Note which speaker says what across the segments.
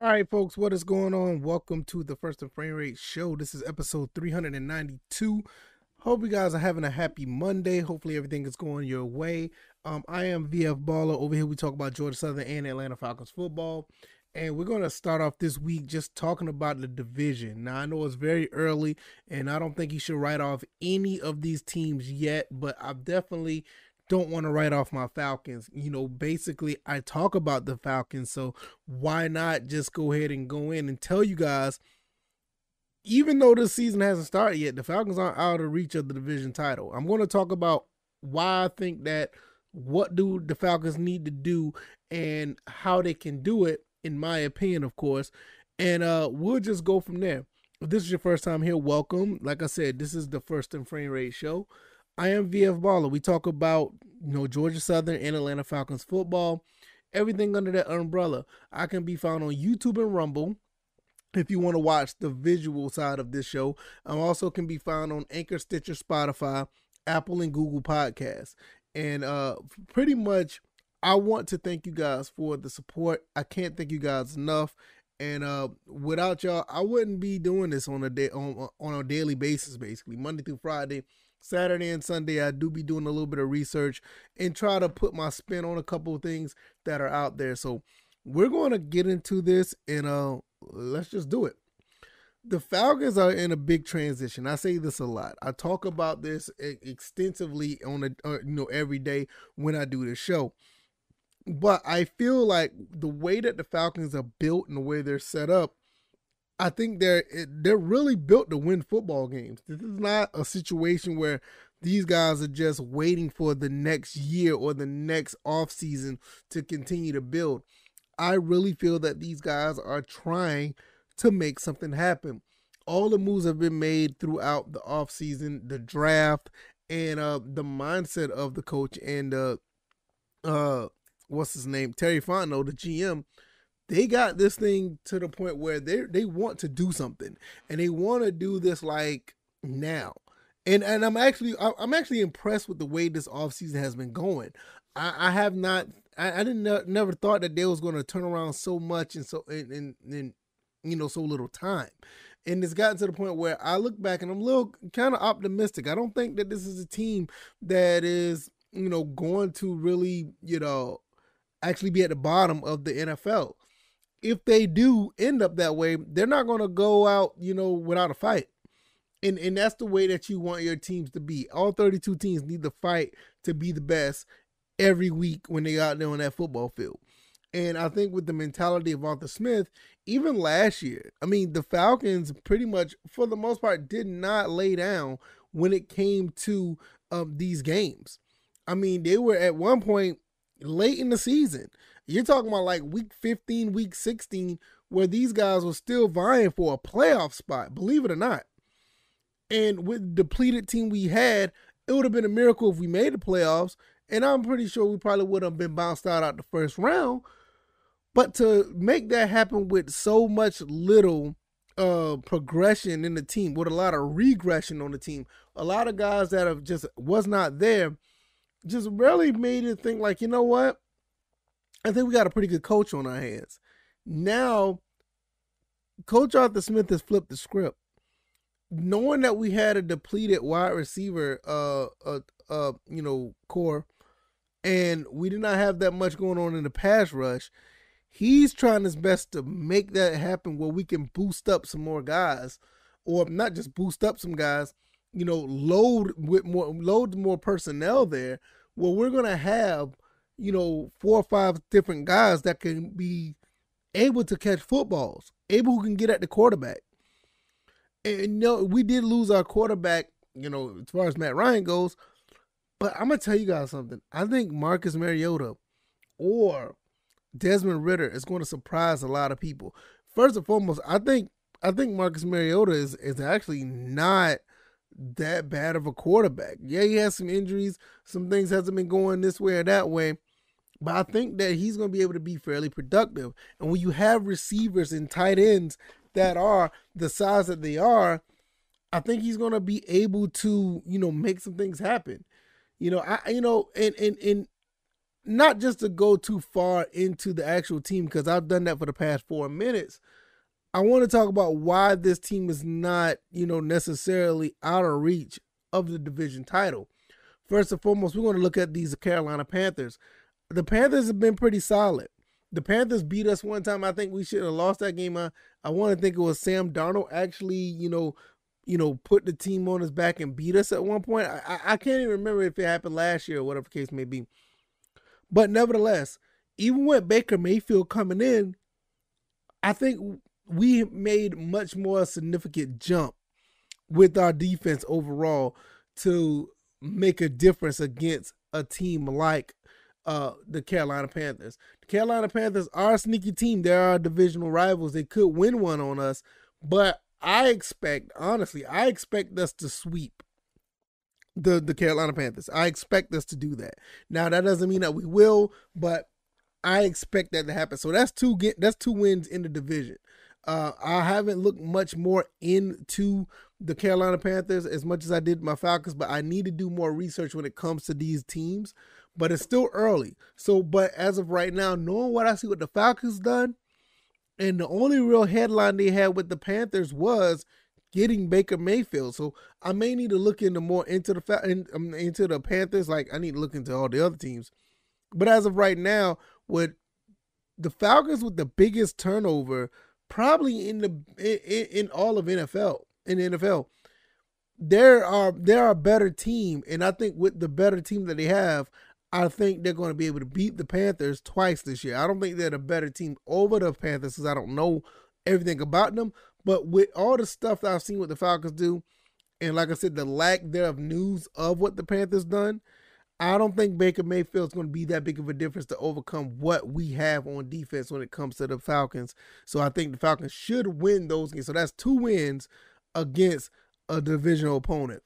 Speaker 1: All right, folks, what is going on? Welcome to the First and Frame Rate Show. This is episode 392. Hope you guys are having a happy Monday. Hopefully everything is going your way. I am VF Baller. Over here we talk about Georgia Southern and Atlanta Falcons football. And we're going to start off this week just talking about the division. Now, I know it's very early, and I don't think you should write off any of these teams yet, but I definitely don't want to write off my Falcons. Basically, I talk about the Falcons, so why not just go ahead and go in and tell you guys, even though this season hasn't started yet, the Falcons aren't out of reach of the division title. I'm going to talk about why I think that, what do the Falcons need to do, and how they can do it, in my opinion, of course, and we'll just go from there. If this is your first time here, welcome. Like I said, this is the First and Frame Rate Show. I am VF Baller. We talk about, Georgia Southern and Atlanta Falcons football, everything under that umbrella. I can be found on YouTube and Rumble if you want to watch the visual side of this show. I also can be found on Anchor, Stitcher, Spotify, Apple, and Google Podcasts. And pretty much, I want to thank you guys for the support. I can't thank you guys enough. And without y'all, I wouldn't be doing this on a daily basis, basically, Monday through Friday. Saturday and Sunday, I do be doing a little bit of research and try to put my spin on a couple of things that are out there. So we're going to get into this, and let's just do it. The Falcons are in a big transition. I say this a lot. I talk about this extensively on every day when I do this show. But I feel like the way that the Falcons are built and the way they're set up, I think they're really built to win football games. This is not a situation where these guys are just waiting for the next year or the next offseason to continue to build. I really feel that these guys are trying to make something happen. All the moves have been made throughout the offseason, the draft, and the mindset of the coach and what's his name, Terry Fontenot, the GM. They got this thing to the point where they want to do something, and they want to do this like now. And I'm actually impressed with the way this offseason has been going. I never thought that they was going to turn around so much in so little time. And it's gotten to the point where I look back and I'm a little kind of optimistic. I don't think that this is a team that is, going to really, actually be at the bottom of the NFL. If they do end up that way, they're not going to go out, without a fight. And that's the way that you want your teams to be. All 32 teams need to fight to be the best every week when they out there on that football field. And I think with the mentality of Arthur Smith, even last year, the Falcons pretty much, for the most part, did not lay down when it came to these games. They were at one point late in the season. You're talking about like week 15, week 16, where these guys were still vying for a playoff spot, believe it or not. And with the depleted team we had, it would have been a miracle if we made the playoffs. And I'm pretty sure we probably would have been bounced out the first round. But to make that happen with so much little progression in the team, with a lot of regression on the team, a lot of guys that have just was not there, just really made it think like, you know what? I think we got a pretty good coach on our hands. Now, Coach Arthur Smith has flipped the script. Knowing that we had a depleted wide receiver core, and we did not have that much going on in the pass rush, he's trying his best to make that happen where we can boost up some more guys, or not just boost up some guys, load more personnel there, where we're going to have 4 or 5 different guys that can be able to catch footballs, who can get at the quarterback. And we did lose our quarterback, as far as Matt Ryan goes, but I'm going to tell you guys something. I think Marcus Mariota or Desmond Ridder is going to surprise a lot of people. First and foremost, I think Marcus Mariota is actually not that bad of a quarterback. Yeah, he has some injuries, some things hasn't been going this way or that way, but I think that he's going to be able to be fairly productive. And when you have receivers and tight ends that are the size that they are, I think he's going to be able to, make some things happen. And not just to go too far into the actual team, because I've done that for the past 4 minutes. I want to talk about why this team is not, necessarily out of reach of the division title. First and foremost, we're going to look at these Carolina Panthers. The Panthers have been pretty solid. The Panthers beat us one time. I think we should have lost that game. I want to think it was Sam Darnold actually, put the team on his back and beat us at one point. I can't even remember if it happened last year or whatever the case may be. But nevertheless, even with Baker Mayfield coming in, I think we made much more significant jump with our defense overall to make a difference against a team like the Carolina Panthers. The Carolina Panthers are a sneaky team. They're our divisional rivals. They could win one on us, but I expect us to sweep the Carolina Panthers. I expect us to do that. Now, that doesn't mean that we will, but I expect that to happen. So that's two wins in the division. I haven't looked much more into the Carolina Panthers as much as I did my Falcons, but I need to do more research when it comes to these teams. But it's still early. So, but as of right now, knowing what I see what the Falcons done, and the only real headline they had with the Panthers was getting Baker Mayfield. So I may need to look into more into the Panthers. Like, I need to look into all the other teams. But as of right now, with the Falcons with the biggest turnover, probably in all of NFL, in the NFL, they're a better team, and I think with the better team that they have, I think they're going to be able to beat the Panthers twice this year. I don't think they're the better team over the Panthers because I don't know everything about them. But with all the stuff that I've seen what the Falcons do, and like I said, the lack thereof news of what the Panthers done, I don't think Baker Mayfield is going to be that big of a difference to overcome what we have on defense when it comes to the Falcons. So I think the Falcons should win those games. So that's 2 wins against a divisional opponent.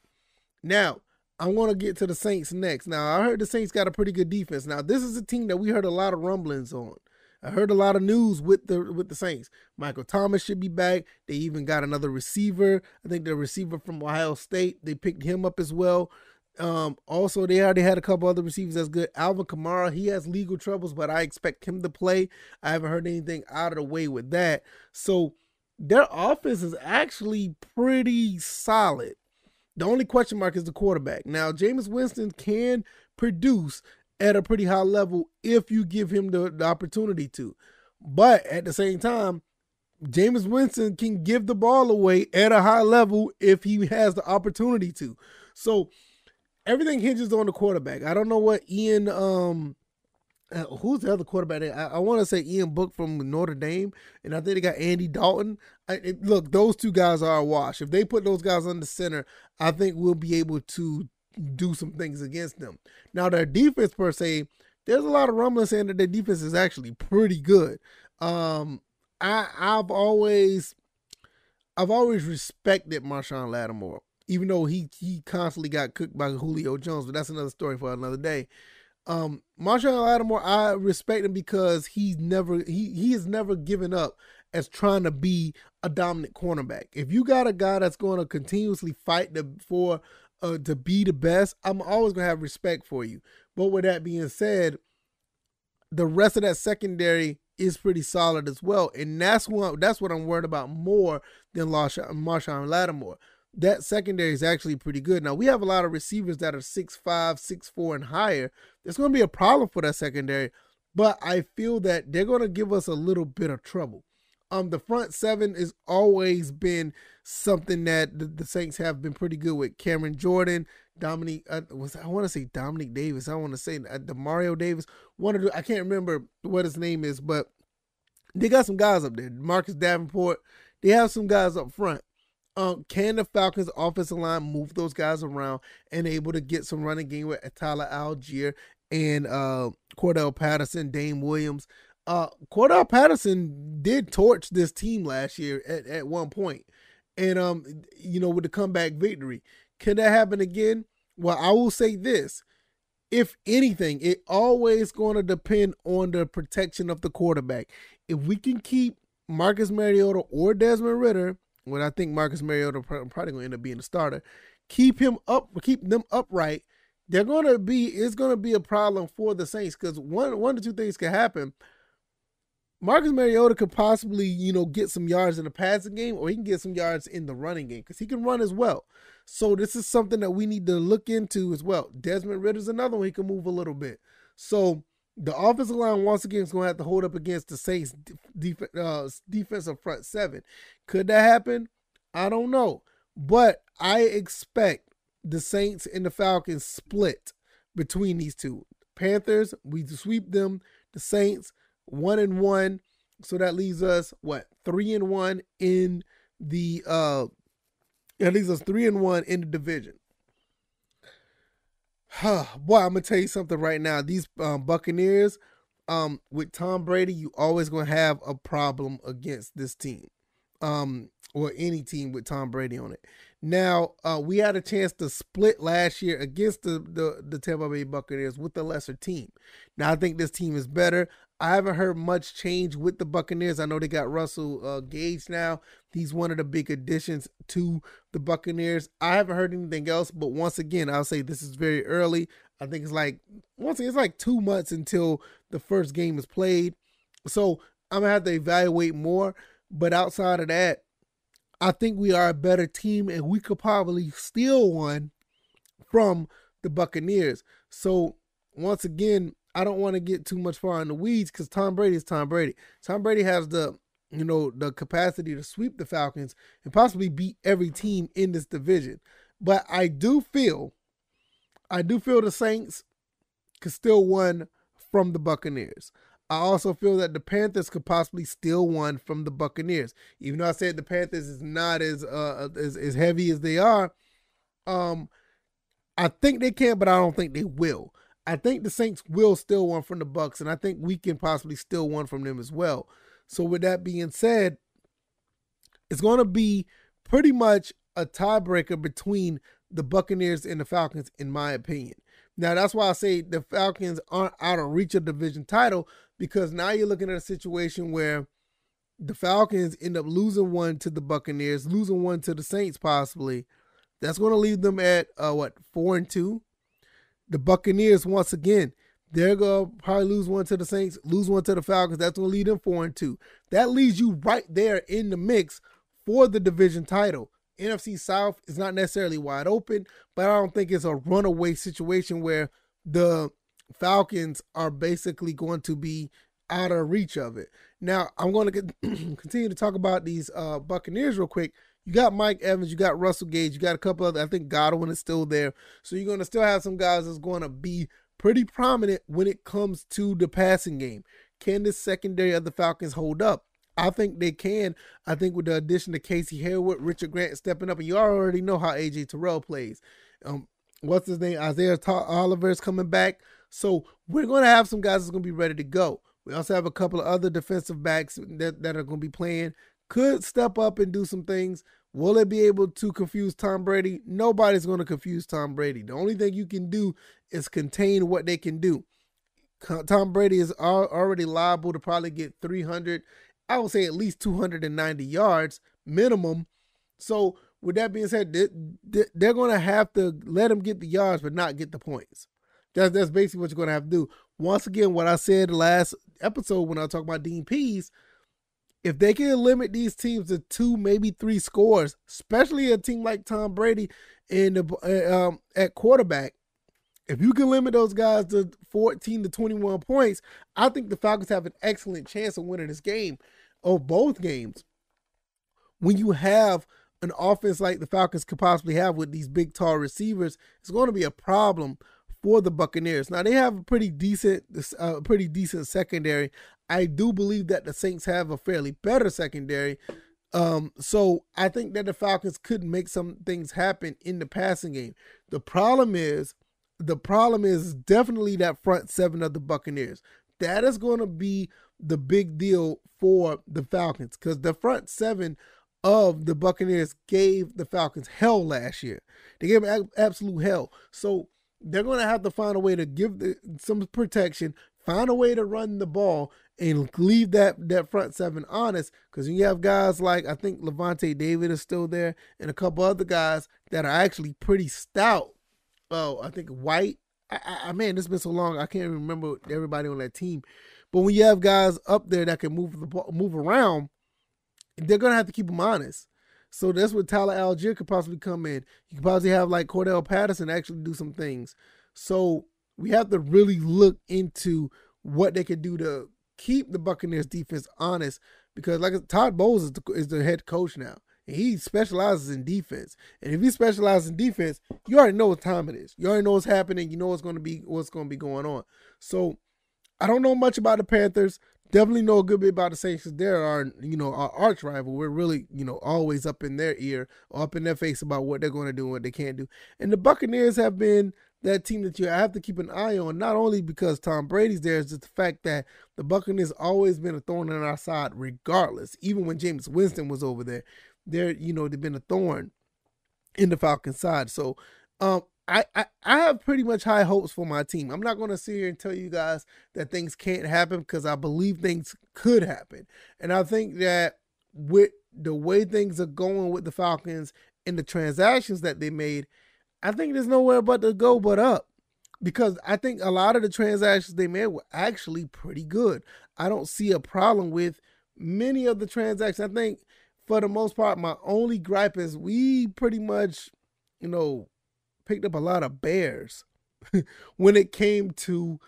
Speaker 1: Now, I want to get to the Saints next. Now, I heard the Saints got a pretty good defense. Now, this is a team that we heard a lot of rumblings on. I heard a lot of news with the Saints. Michael Thomas should be back. They even got another receiver. I think the receiver from Ohio State, they picked him up as well. Also, they already had a couple other receivers that's good. Alvin Kamara, he has legal troubles, but I expect him to play. I haven't heard anything out of the way with that. So their offense is actually pretty solid. The only question mark is the quarterback. Now, Jameis Winston can produce at a pretty high level if you give him the opportunity to. But at the same time, Jameis Winston can give the ball away at a high level if he has the opportunity to. So everything hinges on the quarterback. I don't know what Ian, who's the other quarterback? I want to say Ian Book from Notre Dame, and I think they got Andy Dalton. Look, those 2 guys are a wash. If they put those guys on the center, I think we'll be able to do some things against them. Now, their defense per se, there's a lot of rumblings saying that their defense is actually pretty good. I've always respected Marshawn Lattimore, even though he constantly got cooked by Julio Jones, but that's another story for another day. Marshawn Lattimore, I respect him because he has never given up as trying to be a dominant cornerback. If you got a guy that's going to continuously fight to be the best, I'm always going to have respect for you. But with that being said, the rest of that secondary is pretty solid as well, and that's what I'm worried about more than Marshawn Lattimore. That secondary is actually pretty good. Now, we have a lot of receivers that are 6'5", 6'4", and higher. It's going to be a problem for that secondary, but I feel that they're going to give us a little bit of trouble. The front 7 has always been something that the Saints have been pretty good with. Cameron Jordan, Dominique, I want to say Dominique Davis. I want to say Demario Davis. I can't remember what his name is, but they got some guys up there. Marcus Davenport. They have some guys up front. Can the Falcons offensive line move those guys around and able to get some running game with Tyler Algier and Cordell Patterson, Dame Williams? Cordell Patterson did torch this team last year at one point. And, with the comeback victory. Can that happen again? Well, I will say this. If anything, it always going to depend on the protection of the quarterback. If we can keep Marcus Mariota or Desmond Ridder, well, I think Marcus Mariota probably going to end up being the starter, keep them upright, it's gonna be a problem for the Saints because one or two things can happen. Marcus Mariota could possibly, get some yards in the passing game, or he can get some yards in the running game because he can run as well. So this is something that we need to look into as well. Desmond Ridder's another one. He can move a little bit. So the offensive line once again is going to have to hold up against the Saints defensive front seven. Could that happen? I don't know. But I expect the Saints and the Falcons split between these two. Panthers, we sweep them. The Saints, 1-1. So that leaves us, 3-1 in the that leaves us 3-1 in the division. Boy, I'm gonna tell you something right now. These Buccaneers, with Tom Brady, you always gonna have a problem against this team, or any team with Tom Brady on it. Now, we had a chance to split last year against the Tampa Bay Buccaneers with the lesser team. Now, I think this team is better. I haven't heard much change with the Buccaneers. I know they got Russell Gage now. He's one of the big additions to the Buccaneers. I haven't heard anything else, but once again, I'll say this is very early. I think it's like 2 months until the first game is played. So I'm going to have to evaluate more. But outside of that, I think we are a better team, and we could probably steal one from the Buccaneers. So once again, I don't want to get too much far in the weeds because Tom Brady is Tom Brady. Tom Brady has the capacity to sweep the Falcons and possibly beat every team in this division. But I do feel the Saints could still win from the Buccaneers. I also feel that the Panthers could possibly steal one from the Buccaneers. Even though I said the Panthers is not as heavy as they are, I think they can, but I don't think they will. I think the Saints will steal one from the Bucs, and I think we can possibly steal one from them as well. So with that being said, it's going to be pretty much a tiebreaker between the Buccaneers and the Falcons, in my opinion. Now, that's why I say the Falcons aren't out of reach of division title, because now you're looking at a situation where the Falcons end up losing one to the Buccaneers, losing one to the Saints possibly. That's going to leave them at, 4-2. The Buccaneers, once again, they're going to probably lose one to the Saints, lose one to the Falcons. That's going to lead them 4-2. That leaves you right there in the mix for the division title. NFC South is not necessarily wide open, but I don't think it's a runaway situation where the Falcons are basically going to be out of reach of it. Now, I'm going to continue to talk about these Buccaneers real quick. You got Mike Evans, you got Russell Gage, you got a couple other, I think Godwin is still there. So you're going to still have some guys that's going to be pretty prominent when it comes to the passing game. Can this secondary of the Falcons hold up? I think they can. I think with the addition of Casey Hayward, Richard Grant stepping up, and you already know how A.J. Terrell plays. What's his name? Isaiah Oliver is coming back. So we're going to have some guys that's going to be ready to go. We also have a couple of other defensive backs that are going to be playing. Could step up and do some things. Will it be able to confuse Tom Brady? Nobody's going to confuse Tom Brady. The only thing you can do is contain what they can do. Tom Brady is already liable to probably get 300, I would say at least 290 yards minimum. So with that being said, they're going to have to let him get the yards but not get the points. That's basically what you're going to have to do. Once again, what I said last episode when I talked about Dean Pease, if they can limit these teams to 2, maybe 3 scores, especially a team like Tom Brady at quarterback, if you can limit those guys to 14 to 21 points, I think the Falcons have an excellent chance of winning this game, or both games. When you have an offense like the Falcons could possibly have with these big, tall receivers, it's going to be a problem for the Buccaneers. Now, they have a pretty decent secondary. I do believe that the Saints have a fairly better secondary. So I think that the Falcons could make some things happen in the passing game. The problem is definitely that front seven of the Buccaneers. That is going to be the big deal for the Falcons, because the front seven of the Buccaneers gave the Falcons hell last year. They gave them absolute hell. So they're going to have to find a way to give some protection, find a way to run the ball, and leave that front seven honest, because you have guys like, I think Levante David is still there, and a couple other guys that are actually pretty stout I think White. Man, it's been so long. I can't remember everybody on that team. But when you have guys up there that can move around, they're gonna have to keep them honest. So that's where Tyler Algier could possibly come in. You could possibly have like Cordell Patterson actually do some things. So we have to really look into what they can do to keep the Buccaneers defense honest, because like Todd Bowles is the head coach now. And he specializes in defense. And if he specializes in defense, you already know what time it is. You already know what's happening. You know what's going to be going on. So I don't know much about the Panthers. Definitely know a good bit about the Saints, because they're our arch rival. We're really, always up in their ear, or up in their face about what they're going to do and what they can't do. And the Buccaneers have been that team that you have to keep an eye on, not only because Tom Brady's there, it's just the fact that the Buccaneers always been a thorn in our side regardless. Even when Jameis Winston was over there, they've been a thorn in the Falcons side. So I have pretty much high hopes for my team. I'm not going to sit here and tell you guys that things can't happen, because I believe things could happen. And I think that with the way things are going with the Falcons and the transactions that they made, I think there's nowhere but to go but up, because I think a lot of the transactions they made were actually pretty good. I don't see a problem with many of the transactions. I think for the most part, my only gripe is we pretty much, picked up a lot of bears when it came to,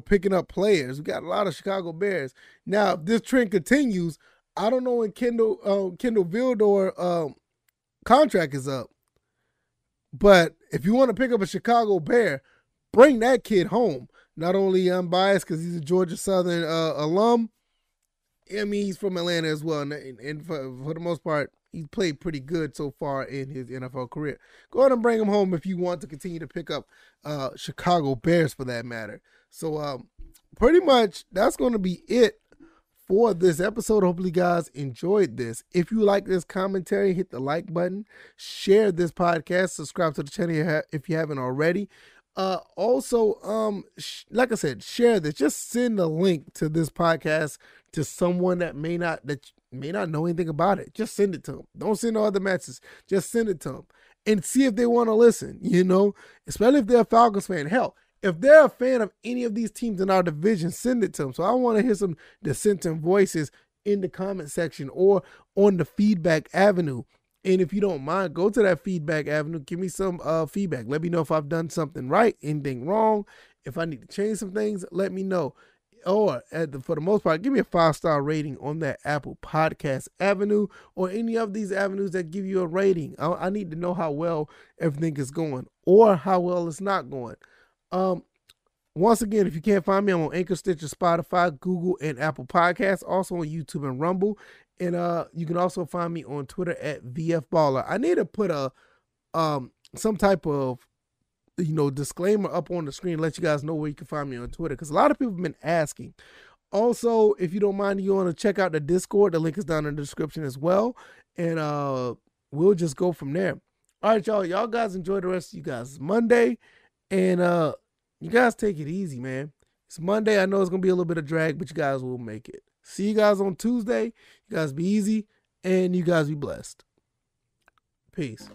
Speaker 1: picking up players. We got a lot of Chicago Bears. Now, if this trend continues, I don't know when Kendall Vildor contract is up. But if you want to pick up a Chicago Bear, bring that kid home. Not only I'm biased because he's a Georgia Southern alum, I mean, he's from Atlanta as well. And for the most part, he's played pretty good so far in his NFL career. Go ahead and bring him home if you want to continue to pick up Chicago Bears for that matter. So pretty much that's going to be it for this episode. Hopefully you guys enjoyed this. If you like this commentary, hit the like button, share this podcast, subscribe to the channel if you haven't already. Also, like I said, share this. Just send a link to this podcast to someone that may not know anything about it. Just send it to them. Don't send no other messages. Just send it to them and see if they want to listen, especially if they're a Falcons fan. Hell, if they're a fan of any of these teams in our division, send it to them. So I want to hear some dissenting voices in the comment section or on the feedback avenue. And if you don't mind, go to that feedback avenue. Give me some feedback. Let me know if I've done something right, anything wrong. If I need to change some things, let me know. Or for the most part, give me a 5-star rating on that Apple Podcast avenue or any of these avenues that give you a rating. I need to know how well everything is going or how well it's not going. Once again, if you can't find me, I'm on Anchor, Stitcher, Spotify, Google, and Apple Podcasts. Also on YouTube and Rumble. And you can also find me on Twitter at VFBaller. I need to put some type of disclaimer up on the screen, let you guys know where you can find me on Twitter, because a lot of people have been asking. Also, if you don't mind, you want to check out the Discord. The link is down in the description as well. And we'll just go from there. All right, y'all. Y'all guys enjoy the rest of you guys' Monday. And you guys take it easy, man. It's Monday. I know it's going to be a little bit of drag, but you guys will make it. See you guys on Tuesday. You guys be easy, and you guys be blessed. Peace.